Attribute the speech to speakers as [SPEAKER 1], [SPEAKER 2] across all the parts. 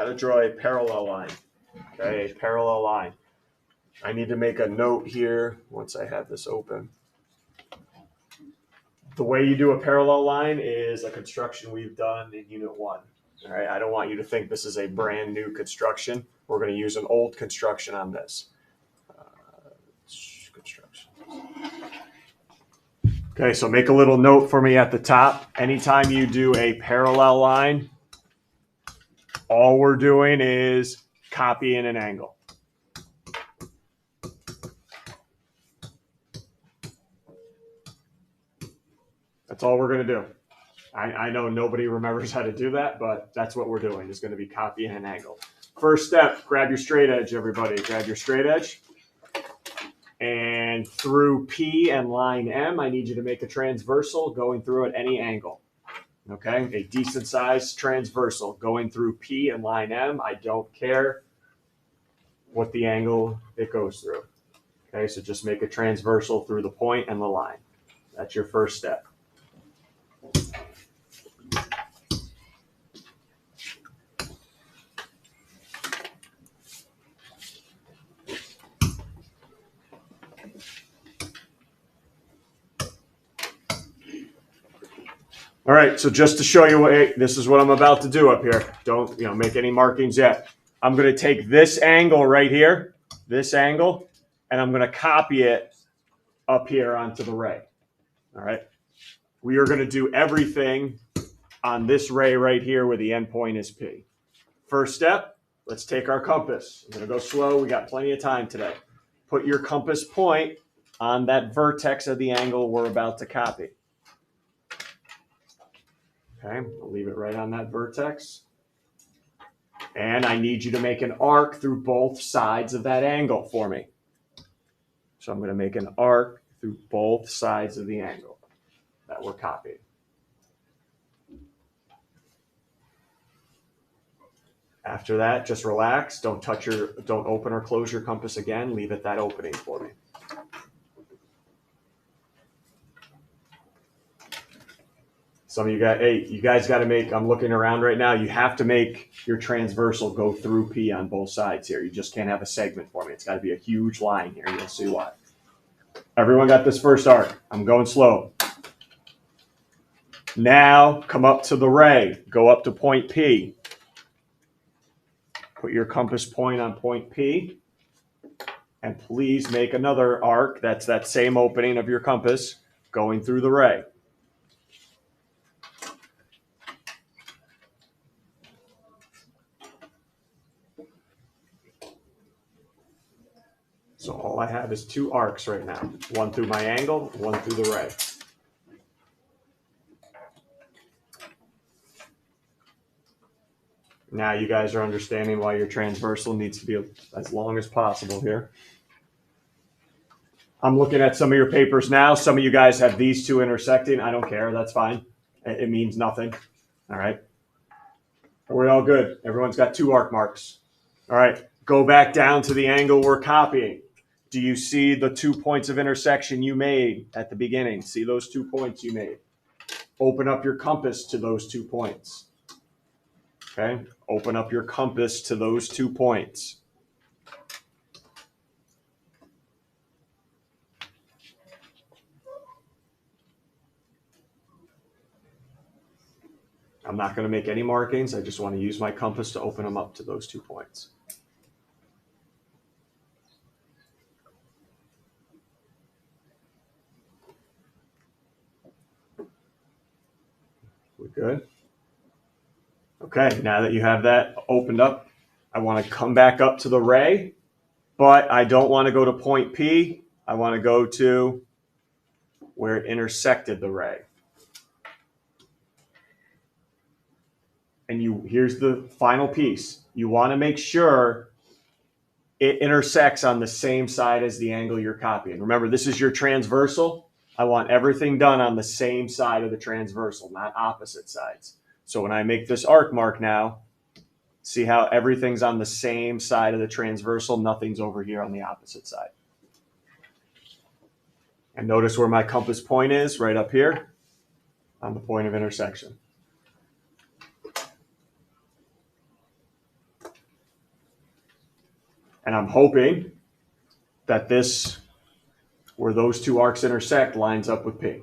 [SPEAKER 1] how to draw a parallel line. Okay, a parallel line. I need to make a note here once I have this open. The way you do a parallel line is a construction we've done in Unit 1. All right, I don't want you to think this is a brand new construction. We're going to use an old construction on this. Construction. Okay, so make a little note for me at the top. Anytime you do a parallel line, all we're doing is copying an angle. That's all we're going to do. I know nobody remembers how to do that, but that's what we're doing, is going to be copying an angle. First step, grab your straight edge, everybody. Grab your straight edge. And through P and line M, I need you to make a transversal going through at any angle. Okay, a decent sized transversal going through P and line M. I don't care what the angle it goes through. Okay, so just make a transversal through the point and the line. That's your first step. All right, so just to show you this is what I'm about to do up here. Don't make any markings yet. I'm going to take this angle right here, this angle, and I'm going to copy it up here onto the ray. All right. We are going to do everything on this ray right here where the endpoint is P. First step, let's take our compass. I'm going to go slow. We got plenty of time today. Put your compass point on that vertex of the angle we're about to copy. Okay, I'll leave it right on that vertex. And I need you to make an arc through both sides of that angle for me. So I'm going to make an arc through both sides of the angle that we're copying. After that, just relax. Don't open or close your compass again. Leave it that opening for me. Some of you guys, you guys got to make, I'm looking around right now, you have to make your transversal go through P on both sides here. You just can't have a segment for me. It's got to be a huge line here. You'll see why. Everyone got this first arc. I'm going slow. Now come up to the ray. Go up to point P. Put your compass point on point P. And please make another arc. That's that same opening of your compass going through the ray. So all I have is two arcs right now. One through my angle, one through the ray. Now you guys are understanding why your transversal needs to be as long as possible here. I'm looking at some of your papers now. Some of you guys have these two intersecting. I don't care. That's fine. It means nothing. All right. Are we all good? Everyone's got two arc marks. All right. Go back down to the angle we're copying. Do you see the 2 points of intersection you made at the beginning? See those 2 points you made? Open up your compass to those 2 points. Okay? Open up your compass to those 2 points. I'm not going to make any markings. I just want to use my compass to open them up to those 2 points. We're good? Okay, now that you have that opened up, I want to come back up to the ray, but I don't want to go to point P. I want to go to where it intersected the ray. And here's the final piece. You want to make sure it intersects on the same side as the angle you're copying. Remember, this is your transversal. I want everything done on the same side of the transversal, not opposite sides. So when I make this arc mark now, see how everything's on the same side of the transversal, nothing's over here on the opposite side. And notice where my compass point is, right up here on the point of intersection. And I'm hoping that this, where those two arcs intersect, lines up with P,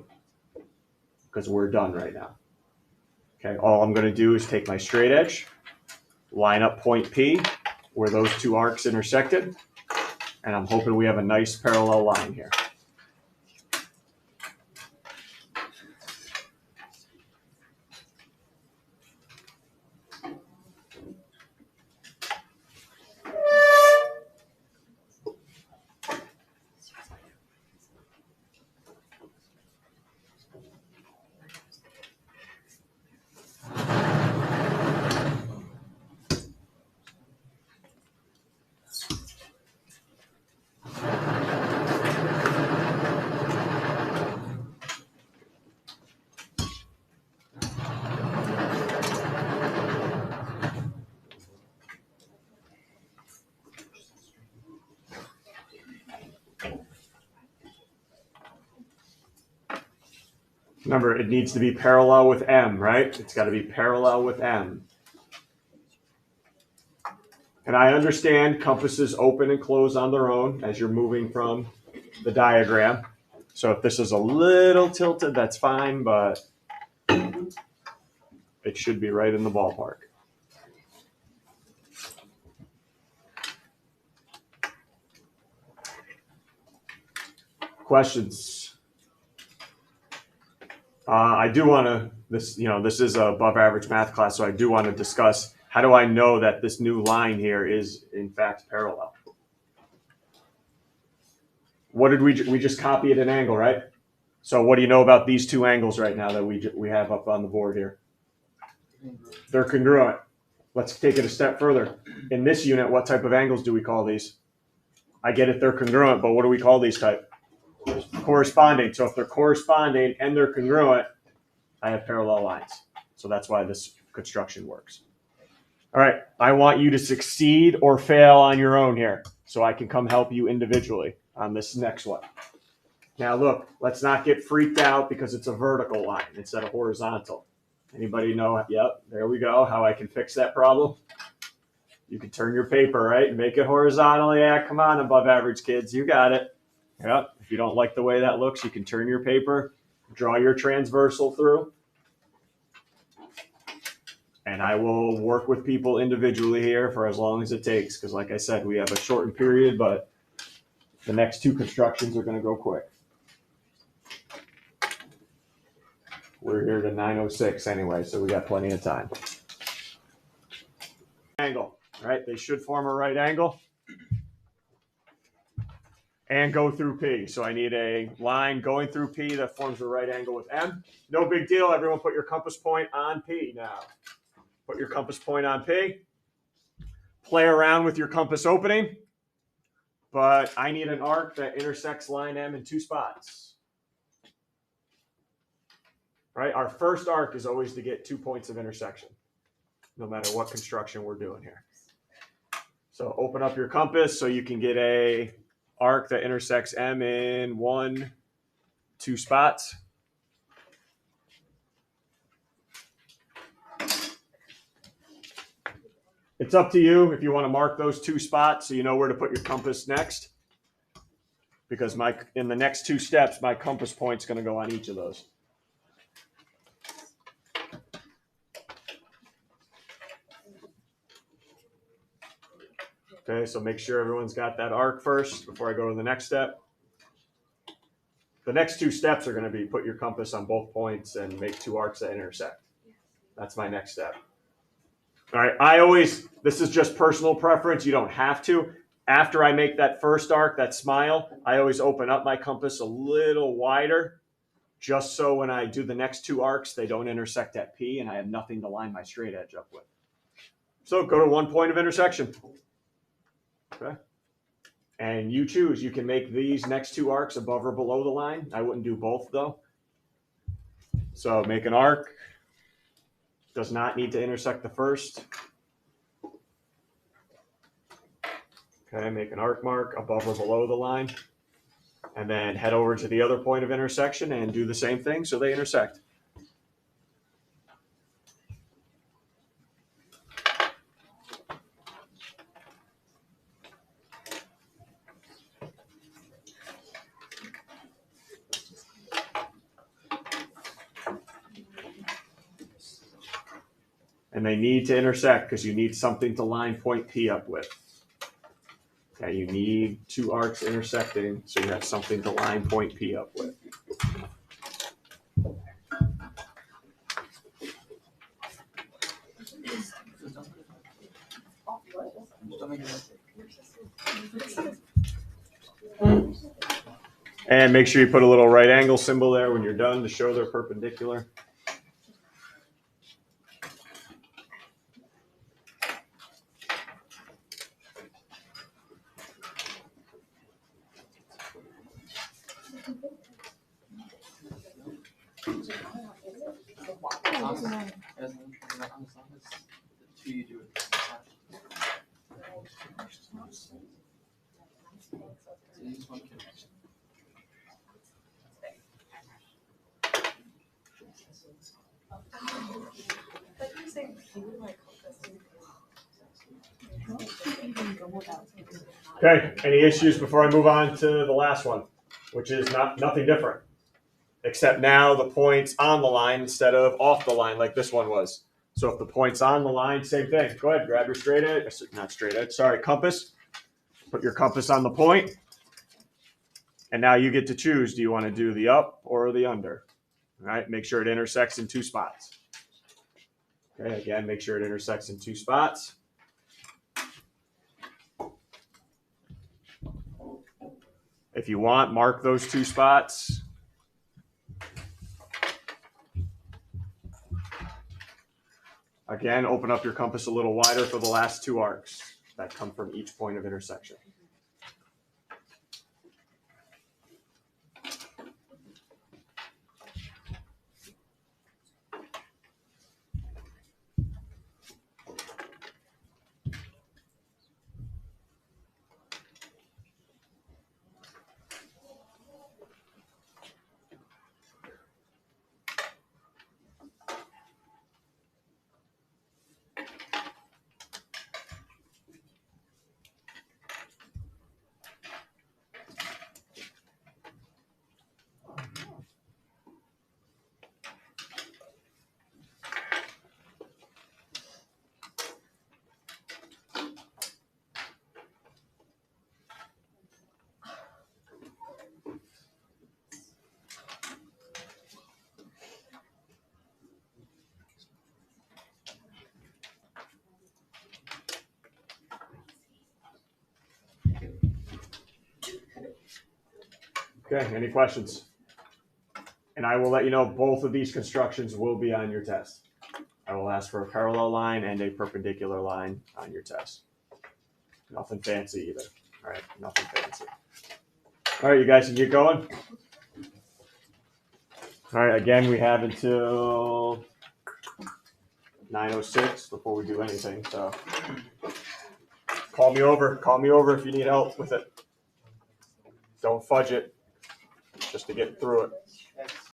[SPEAKER 1] because we're done right now. Okay, all I'm going to do is take my straight edge, line up point P where those two arcs intersected, and I'm hoping we have a nice parallel line here. Remember, it needs to be parallel with M, right? It's got to be parallel with M. And I understand compasses open and close on their own as you're moving from the diagram. So if this is a little tilted, that's fine, but it should be right in the ballpark. Questions? I do want to, this is a above average math class, so I do want to discuss, how do I know that this new line here is in fact parallel? What did we just copied an angle, right? So what do you know about these two angles right now that we have up on the board here? They're congruent. Let's take it a step further. In this unit, what type of angles do we call these? I get it, they're congruent, but what do we call these type? Corresponding. So if they're corresponding and they're congruent, I have parallel lines. So that's why this construction works. All right, I want you to succeed or fail on your own here, so I can come help you individually on this next one. Now look, let's not get freaked out because it's a vertical line instead of horizontal. Anybody know? Yep, there we go. How I can fix that problem? You can turn your paper, right, and make it horizontal. Yeah, come on, above average kids, you got it. Yep. If you don't like the way that looks, you can turn your paper, draw your transversal through, and I will work with people individually here for as long as it takes. Because like I said, we have a shortened period, but the next two constructions are going to go quick. We're here to 9:06 anyway, so we got plenty of time. Angle, right? They should form a right angle and go through P. So I need a line going through P that forms a right angle with M. No big deal. Everyone put your compass point on P now. Put your compass point on P. Play around with your compass opening. But I need an arc that intersects line M in two spots. Right? Our first arc is always to get 2 points of intersection, no matter what construction we're doing here. So open up your compass so you can get a arc that intersects M in 1, 2 spots. It's up to you if you want to mark those 2 spots so you know where to put your compass next. Because in the next 2 steps, my compass point's going to go on each of those. Okay, so make sure everyone's got that arc first before I go to the next step. The next 2 steps are going to be put your compass on both points and make 2 arcs that intersect. That's my next step. All right, this is just personal preference. You don't have to. After I make that first arc, that smile, I always open up my compass a little wider, just so when I do the next 2 arcs, they don't intersect at P and I have nothing to line my straight edge up with. So go to 1 point of intersection. Okay. And you choose. You can make these next 2 arcs above or below the line. I wouldn't do both though. So make an arc. Does not need to intersect the first. Okay, make an arc mark above or below the line. And then head over to the other point of intersection and do the same thing so they intersect. And they need to intersect because you need something to line point P up with. Okay, you need two arcs intersecting so you have something to line point P up with. And make sure you put a little right angle symbol there when you're done to show they're perpendicular. Okay, any issues before I move on to the last one, which is nothing different, except now the point's on the line instead of off the line like this one was. So if the point's on the line, same thing. Go ahead, grab your straight edge, not straight edge, sorry, compass. Put your compass on the point. And now you get to choose, do you want to do the up or the under? All right, make sure it intersects in two spots. Okay, again, make sure it intersects in two spots. If you want, mark those two spots. Again, open up your compass a little wider for the last two arcs that come from each point of intersection. Okay, any questions? And I will let you know both of these constructions will be on your test. I will ask for a parallel line and a perpendicular line on your test. Nothing fancy either. All right, nothing fancy. All right, you guys can get going. All right, again, we have until 9:06 before we do anything. So call me over if you need help with it. Don't fudge it just to get through it.